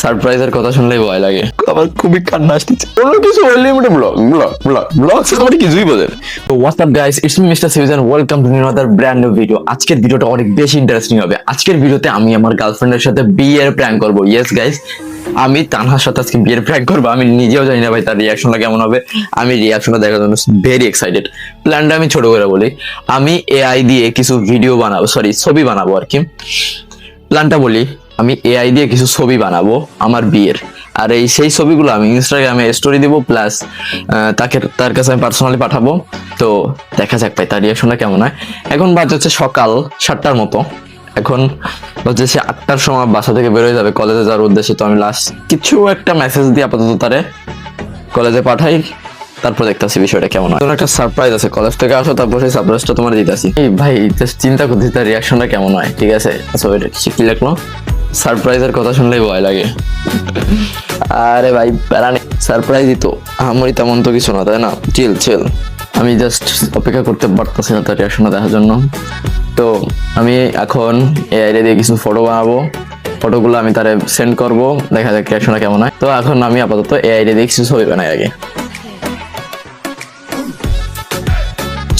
সারপ্রাইজের কথা শুনলেই ভয় লাগে, আমার খুবই কান্না আসছে। কোনো কিছু হইলে মানে ব্লগ আমার কিছুই বোঝেন। তো what's up guys, it's me mister season, welcome to another brand new video. আজকের ভিডিওটা অনেক বেশি ইন্টারেস্টিং হবে। আজকের ভিডিওতে আমি আমার গার্লফ্রেন্ডের সাথে বিয়ের প্র্যাঙ্ক করব। ইয়েস গাইস, আমি তানহার সাথে আজকে বিয়ের প্র্যাঙ্ক করবো। আমি নিজেও জানি না ভাই তার রিয়াকশনটা কেমন হবে। আমি রিয়াকশনটা দেখার জন্য ভেরি এক্সাইটেড। প্ল্যানটা আমি ছোট করে বলি, আমি এআই দিয়ে কিছু ভিডিও বানাবো, ছবি বানাবো আর কি। প্ল্যানটা বলি, আমি এআই দিয়ে কিছু ছবি বানাবো আমার বিয়ের, আর সেই ছবিগুলো আমি ইনস্টাগ্রামে স্টোরি দিব, প্লাস তার কাছে আমি পার্সোনালি পাঠাবো। তো দেখা যাক ভাই তার রিয়াকশনটা কেমন হয়। এখন বাজে হচ্ছে সকাল 7টার মতো। এখন হচ্ছে সে 8টার সময় বাসা থেকে বেরোয় যাবে কলেজে যাওয়ার উদ্দেশ্যে। তো আমি লাস্ট কিছু একটা মেসেজ দিয়ে আপাতত তারে কলেজে পাঠাই, তারপর দেখতেছি বিষয়টা কেমন হয়। একটা সারপ্রাইজ আছে, কলেজ থেকে আসো, তারপর সেই সারপ্রাইজটা তোমার দিতেছি। এই ভাই জাস্ট চিন্তা করছি তার রিয়াকশনটা কেমন হয়। ঠিক আছে, আচ্ছা ওইটা কি লিখলো, সারপ্রাইজের কথা শুনলেই ভয় লাগে। আরে ভাই প্যারা নেই, সারপ্রাইজই তো, আমারই তেমন তো কিছু না, তাই না? চিল। আমি জাস্ট অপেক্ষা করতে পারতেছি না তার রিয়াকশনটা দেখার জন্য। তো আমি এখন এআই দিয়ে কিছু ফটো বানাবো, ফটোগুলো আমি তারে সেন্ড করব, দেখা যাক রিয়াকশনটা কেমন হয়। তো এখন আমি আপাতত এআই দিয়ে কিছু ছবি বানাই আগে।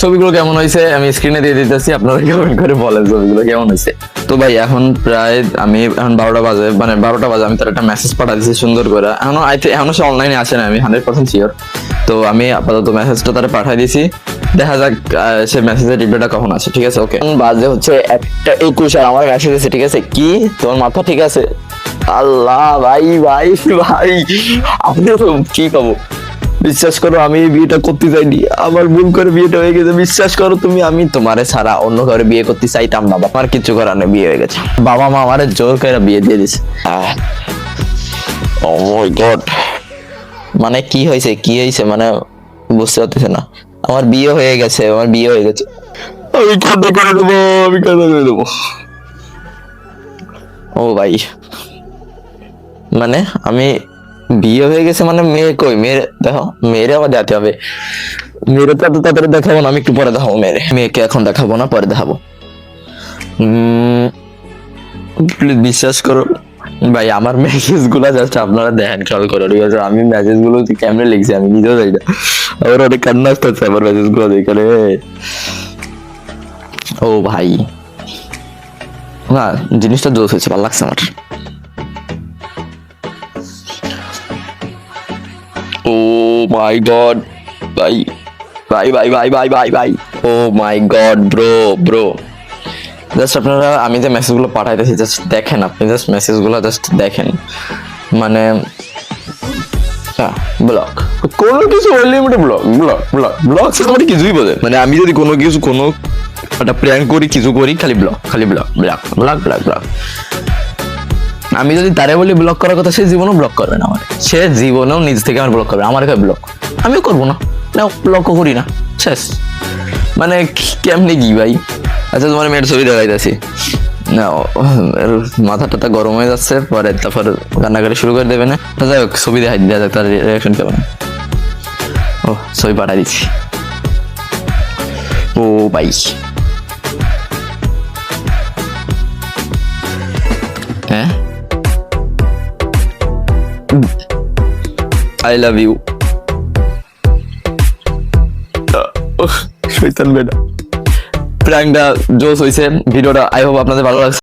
ছবিগুলো কেমন হয়েছে আমি স্ক্রিনে দিয়ে দিতেছি, আপনারা কমেন্ট করে বলেন ছবিগুলো কেমন হয়েছে। তো ভাই এখন প্রায় আমি এখন 12টা বাজে, মানে 12টা বাজে আমি তার একটা মেসেজ পাঠা দিচ্ছি সুন্দর করে। এখনো সে অনলাইনে আসে না, আমি 100% শিওর। তো আমি আপাতত মেসেজটা তারা পাঠাই দিছি, দেখা যাক সে মেসেজের রিপ্লাইটা কখন আসে। ঠিক আছে, ওকে। বাজে হচ্ছে 1:21 আর আমার মেসেজ এসেছে। ঠিক আছে, কি তোমার মাথা ঠিক আছে? আল্লাহ ভাই ভাই ভাই, আপনি তো কি কব, বিশ্বাস করো আমি বিয়েটা করতে চাইনি, আমার ভুল করে বিয়েটা হয়ে গেছে। বিশ্বাস করো তুমি, আমি তোমারে ছাড়া অন্য কাউরে বিয়ে করতে চাইতাম না, আমার কিছু করার নেই, বিয়ে হয়ে গেছে। বাবা মা আমারে জোর করে বিয়ে দিয়ে দিছে। ও মাই গড, মানে কি হয়েছে মানে বুঝতে পারতেছে না। আমার বিয়ে হয়ে গেছে, আমি কান্না করে দেবো। ও ভাই, মানে আমি বিয়ে হয়ে গেছে মানে মেয়ে কই? মেয়ে দেখো, মেয়েরে আবার দেখাতে হবে। মেয়েরে তো তাড়াতাড়ি দেখাবো না, আমি একটু পরে দেখাবো। মেয়েকে এখন দেখাবো না, পরে দেখাবো। প্লিজ বিশ্বাস করো ভাই, আমার মেসেজ গুলা জাস্ট আপনারা দেখেন, খেয়াল করো। ঠিক আছে, আমি মেসেজ গুলো কেমনে লিখছি আমি নিজেও জানি না, আবার অনেক কান্না আসতেছে আমার মেসেজ গুলো দেখে। ও ভাই না, জিনিসটা জোস হয়েছে, ভালো লাগছে আমার। ও মাই গড ভাই, ও মাই গড ব্রো, জাস্ট আপনারা আমি যে মেসেজগুলো পাঠাইতেছি জাস্ট দেখেন, আপনি জাস্ট মেসেজগুলো জাস্ট দেখেন। মানে ব্লগ, কোনো কিছু হইলে মানে ব্লগ আমার কিছুই বোঝে। মানে আমি যদি কোনো একটা প্র্যাঙ্ক করি, কিছু করি, খালি ব্লগ। আমি যদি তারে বলি ব্লক করার কথা, সে জীবনেও ব্লক করবে না আমার, সে জীবনেও নিজ থেকে আমার ব্লক করবে। আমার কাছে ব্লক আমিও করবো না, ব্লকও করি না, শেষ। মানে কেমনি কি ভাই? আচ্ছা তোমার মেয়ের ছবি দেখাইতেছি না, মাথাটা গরম হয়ে যাচ্ছে, পরে তারপর কান্নাকাটি শুরু করে দেবে না। যাই হোক, ছবি দেখাই দেওয়া যাক, তার রিয়াকশন কেমন। ও ছবি পাঠাই দিচ্ছি। ও ভাই, হ্যাঁ, আই লাভ ইউ। শয়তান বেটা, প্র্যাঙ্কটা জোস হয়েছে। ভিডিওটা আই হোপ আপনাদের ভালো লাগছে।